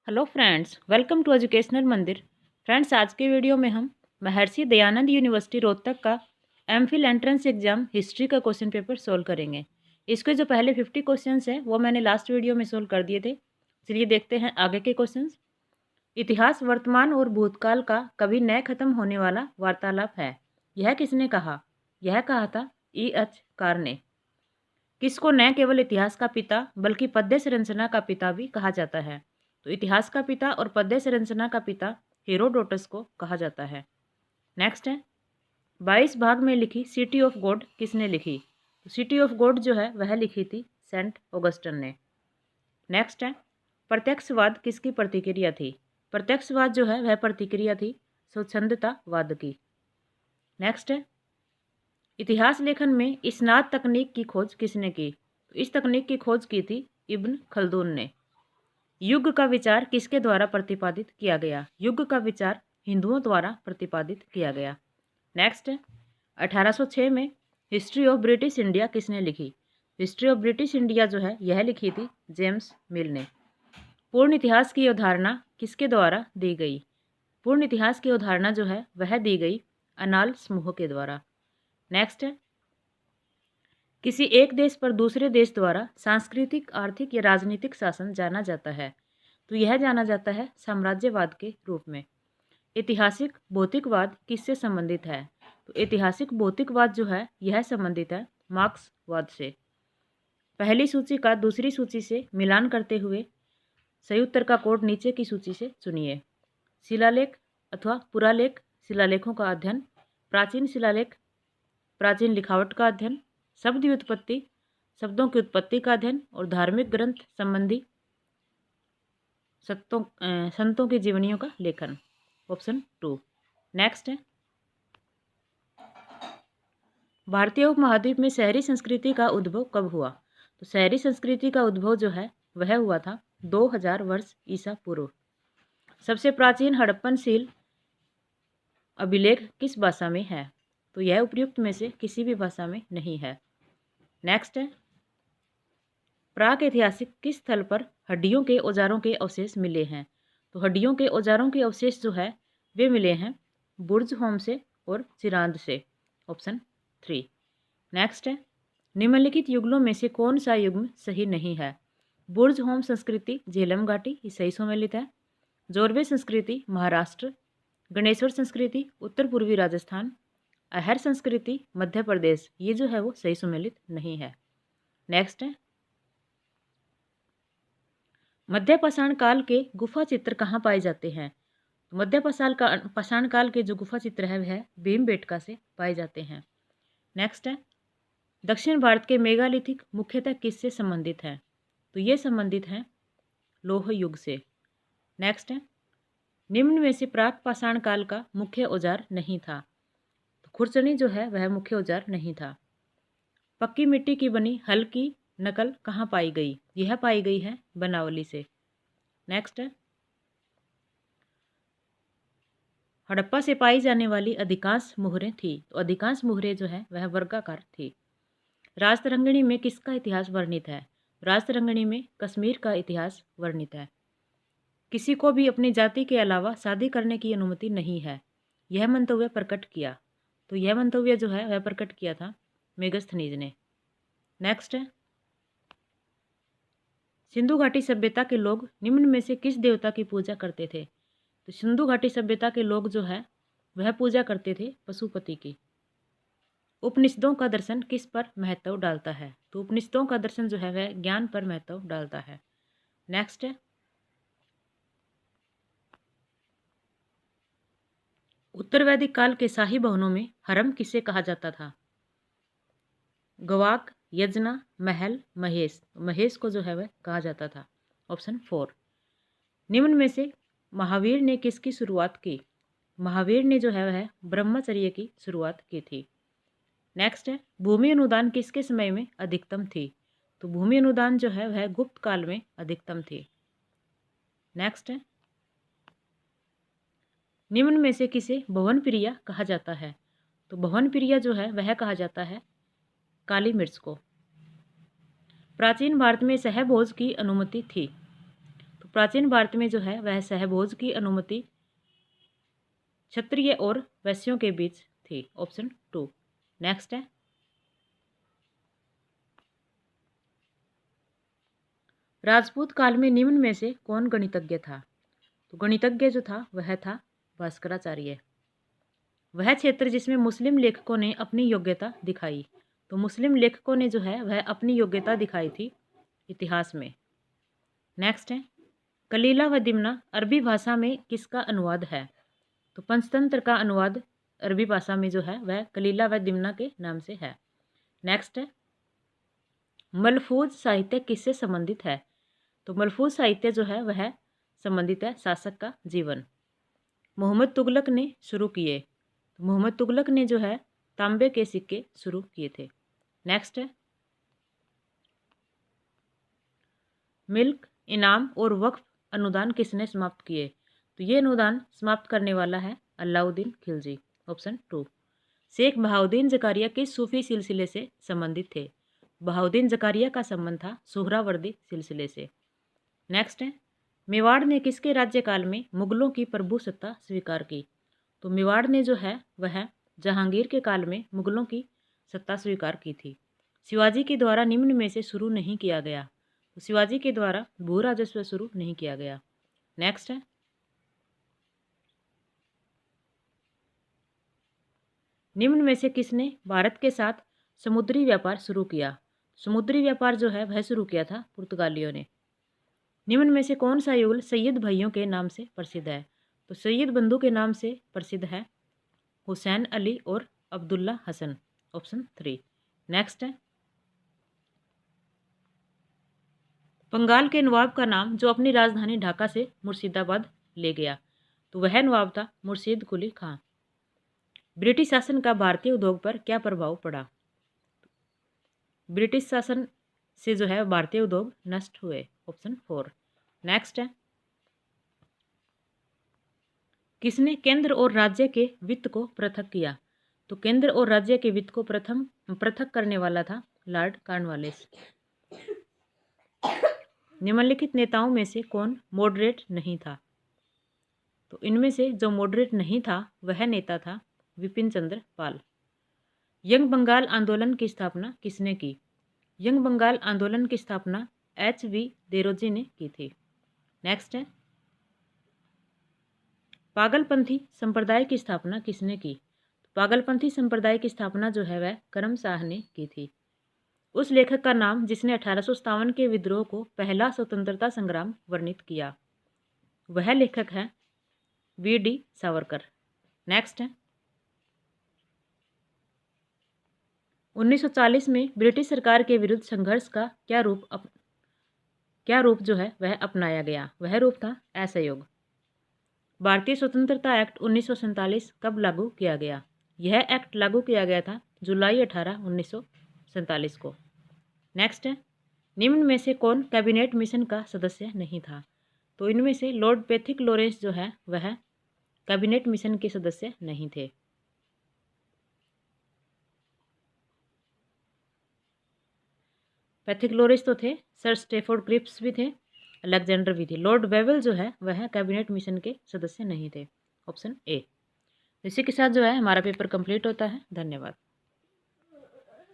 Hello friends, welcome to educational Mandir. Friends, आज के video में हम महर्षि दयानंद यूनिवर्सिटी रोहतक का एमफिल एंट्रेंस एग्जाम हिस्ट्री का क्वेश्चन पेपर सोल्व करेंगे। इसके जो पहले 50 क्वेश्चंस हैं वो मैंने लास्ट वीडियो में सोल्व कर दिए थे। चलिए देखते हैं आगे के क्वेश्चंस। इतिहास वर्तमान और भूतकाल का कभी न खत्म होने वाला वार्तालाप है। यह किसने कहा? यह कहा था E.H. कार ने। किसको न केवल इतिहास का पिता बल्कि पद्य संरचना का पिता भी कहा जाता है? तो इतिहास का पिता और पद्य संरचना का पिता हेरोडोटस को कहा जाता है। नेक्स्ट है 22 भाग में लिखी सिटी ऑफ गॉड किसने लिखी? तो सिटी ऑफ गॉड जो है वह लिखी थी सेंट ऑगस्टन ने। नेक्स्ट है प्रत्यक्षवाद किसकी प्रतिक्रिया थी? प्रत्यक्षवाद जो है वह प्रतिक्रिया थी स्वच्छंदतावाद की। नेक्स्ट है इतिहास लेखन में इस्नाद तकनीक की खोज किसने की? तो इस तकनीक की खोज की थी इब्न खल्दून ने। युग का विचार किसके द्वारा प्रतिपादित किया गया? युग का विचार हिंदुओं द्वारा प्रतिपादित किया गया। नेक्स्ट है 1806 में हिस्ट्री ऑफ ब्रिटिश इंडिया किसने लिखी? हिस्ट्री ऑफ ब्रिटिश इंडिया जो है यह लिखी थी जेम्स मिल ने। पूर्ण इतिहास की अवधारणा किसके द्वारा दी गई? पूर्ण इतिहास की अवधारणा जो है वह दी गई अनाल समूह के द्वारा। नेक्स्ट है किसी एक देश पर दूसरे देश द्वारा सांस्कृतिक, आर्थिक या राजनीतिक शासन जाना जाता है। तो यह जाना जाता है साम्राज्यवाद के रूप में। ऐतिहासिक भौतिकवाद किससे संबंधित है? तो ऐतिहासिक भौतिकवाद जो है यह संबंधित है मार्क्सवाद से। पहली सूची का दूसरी सूची से मिलान करते हुए सही उत्तर का कोड नीचे की सूची से चुनिए। शिलालेख अथवा पुरालेख शिलालेखों का अध्ययन, प्राचीन शिलालेख प्राचीन लिखावट का अध्ययन, शब्द व्युत्पत्ति शब्दों की उत्पत्ति का अध्ययन और धार्मिक ग्रंथ संबंधी संतों की जीवनियों का लेखन। ऑप्शन 2। नेक्स्ट है भारतीय उपमहाद्वीप में शहरी संस्कृति का उद्भव कब हुआ? तो शहरी संस्कृति का उद्भव जो है वह हुआ था 2000 वर्ष ईसा पूर्व। सबसे प्राचीन हड़प्पन सील अभिलेख किस भाषा में है? तो यह उपयुक्त में से किसी भी भाषा में नहीं है। नेक्स्ट है प्राक ऐतिहासिक किस स्थल पर हड्डियों के औजारों के अवशेष मिले हैं? तो हड्डियों के औजारों के अवशेष जो है वे मिले हैं बुर्ज होम से और चिरांद से। ऑप्शन 3। नेक्स्ट है निम्नलिखित युगलों में से कौन सा युग्म सही नहीं है? बुर्ज होम संस्कृति झेलम घाटी ये सही सम्मिलित है। जोरवे संस्कृति महाराष्ट्र, गणेश्वर संस्कृति उत्तर पूर्वी राजस्थान, अहर संस्कृति मध्य प्रदेश ये जो है वो सही सम्मिलित नहीं है। नेक्स्ट है मध्य पाषाण काल के गुफा चित्र कहाँ पाए जाते हैं? मध्य पाषाण काल के जो गुफा चित्र है वह भीमबेटका से पाए जाते हैं। नेक्स्ट है दक्षिण भारत के मेगालिथिक मुख्यतः किससे संबंधित हैं? तो ये संबंधित हैं लोह युग से। नेक्स्ट है निम्न में से प्राक पाषाण काल का मुख्य औजार नहीं था। तो खुरचनी जो है वह मुख्य औजार नहीं था। पक्की मिट्टी की बनी हल की नकल कहाँ पाई गई? यह पाई गई है बनावली से। नेक्स्ट है हड़प्पा से पाई जाने वाली अधिकांश मुहरें थी। तो अधिकांश मुहरें जो है वह वर्गाकार थी। राजतरंगिणी में किसका इतिहास वर्णित है? राजतरंगिणी में कश्मीर का इतिहास वर्णित है। किसी को भी अपनी जाति के अलावा शादी करने की अनुमति नहीं है, यह मंतव्य प्रकट किया। तो यह मंतव्य जो है वह प्रकट किया था मेगस्थनीज ने। नेक्स्ट है सिंधु घाटी सभ्यता के लोग निम्न में से किस देवता की पूजा करते थे? तो सिंधु घाटी सभ्यता के लोग जो है वह पूजा करते थे पशुपति की। उपनिषदों का दर्शन किस पर महत्व डालता है? तो उपनिषदों का दर्शन जो है वह ज्ञान पर महत्व डालता है। नेक्स्ट है उत्तर वैदिक काल के शाही भवनों में हरम किसे कहा जाता था? गवाक, यजना, महल, महेश। महेश को जो है वह कहा जाता था। ऑप्शन 4। निम्न में से महावीर ने किसकी शुरुआत की? महावीर ने जो है वह ब्रह्मचर्य की शुरुआत की थी। नेक्स्ट है भूमि अनुदान किसके समय में अधिकतम थी? तो भूमि अनुदान जो है वह गुप्त काल में अधिकतम थी। नेक्स्ट है निम्न में से किसे भवन प्रिया कहा जाता है? तो भवन प्रिया जो है वह कहा जाता है काली मिर्च को। प्राचीन भारत में सहभोज की अनुमति थी। तो प्राचीन भारत में जो है वह सहभोज की अनुमति क्षत्रिय और वैश्यों के बीच थी। ऑप्शन 2। नेक्स्ट है, राजपूत काल में निम्न में से कौन गणितज्ञ था? तो गणितज्ञ जो था वह था भास्कराचार्य। वह क्षेत्र जिसमें मुस्लिम लेखकों ने अपनी योग्यता दिखाई। तो मुस्लिम लेखकों ने जो है वह अपनी योग्यता दिखाई थी इतिहास में। नेक्स्ट है, कलीला व दिमना अरबी भाषा में किसका अनुवाद है? तो पंचतंत्र का अनुवाद अरबी भाषा में जो है वह कलीला व दिमना के नाम से है। नेक्स्ट है, मलफूज साहित्य किससे संबंधित है? तो मलफूज साहित्य जो है वह संबंधित है शासक का जीवन। मोहम्मद तुगलक ने शुरू किए। तो मोहम्मद तुगलक ने जो है तांबे के सिक्के शुरू किए थे। नेक्स्ट है, मिल्क इनाम और वक्फ अनुदान किसने समाप्त किए? तो ये अनुदान समाप्त करने वाला है अलाउद्दीन खिलजी। ऑप्शन 2। शेख बहाउद्दीन जकारिया किस सूफी सिलसिले से संबंधित थे? बहाउद्दीन जकारिया का संबंध था सुहरावर्दी सिलसिले से। नेक्स्ट है, मेवाड़ ने किसके राज्यकाल में मुगलों की प्रभु सत्ता स्वीकार की? तो मेवाड़ ने जो है वह जहांगीर के काल में मुगलों की सत्ता स्वीकार की थी। शिवाजी के द्वारा निम्न में से शुरू नहीं किया गया। तो शिवाजी के द्वारा भू राजस्व शुरू नहीं किया गया। नेक्स्ट है, निम्न में से किसने भारत के साथ समुद्री व्यापार शुरू किया? समुद्री व्यापार जो है वह शुरू किया था पुर्तगालियों ने। निम्न में से कौन सा युगल सैयद भाइयों के नाम से प्रसिद्ध है? तो सैयद बंधु के नाम से प्रसिद्ध है हुसैन अली और अब्दुल्ला हसन। ऑप्शन 3। नेक्स्ट है, बंगाल के नवाब का नाम जो अपनी राजधानी ढाका से मुर्शिदाबाद ले गया। तो वह नवाब था मुर्शीद कुली खां। ब्रिटिश शासन का भारतीय उद्योग पर क्या प्रभाव पड़ा? ब्रिटिश शासन से जो है भारतीय उद्योग नष्ट हुए। ऑप्शन 4। नेक्स्ट है, किसने केंद्र और राज्य के वित्त को पृथक किया? तो केंद्र और राज्य के वित्त को पृथक करने वाला था लॉर्ड कॉर्नवालिस। निम्नलिखित नेताओं में से कौन मॉडरेट नहीं था? तो इनमें से जो मॉडरेट नहीं था वह नेता था विपिन चंद्र पाल। यंग बंगाल आंदोलन की स्थापना किसने की? यंग बंगाल आंदोलन की स्थापना HV देरोजी ने की थी। नेक्स्ट है, पागलपंथी संप्रदाय की स्थापना किसने की? पागलपंथी संप्रदाय की स्थापना जो है वह करम शाह ने की थी। उस लेखक का नाम जिसने 1857 के विद्रोह को पहला स्वतंत्रता संग्राम वर्णित किया, वह लेखक है VD सावरकर। नेक्स्ट है, 1940 में ब्रिटिश सरकार के विरुद्ध संघर्ष का क्या रूप जो है वह अपनाया गया? वह रूप था असहयोग। भारतीय स्वतंत्रता एक्ट 1947 कब लागू किया गया? यह एक्ट लागू किया गया था जुलाई 18, 1947 को। नेक्स्ट है, निम्न में से कौन कैबिनेट मिशन का सदस्य नहीं था? तो इनमें से लॉर्ड पैथिक लॉरेंस जो है वह कैबिनेट मिशन के सदस्य नहीं थे। पैथिक लॉरेंस तो थे, सर स्टेफोर्ड क्रिप्स भी थे, अलेक्जेंडर भी थे। लॉर्ड वेवल जो है वह कैबिनेट मिशन के सदस्य नहीं थे। Option A। इसी के साथ जो है हमारा पेपर कंप्लीट होता है। धन्यवाद।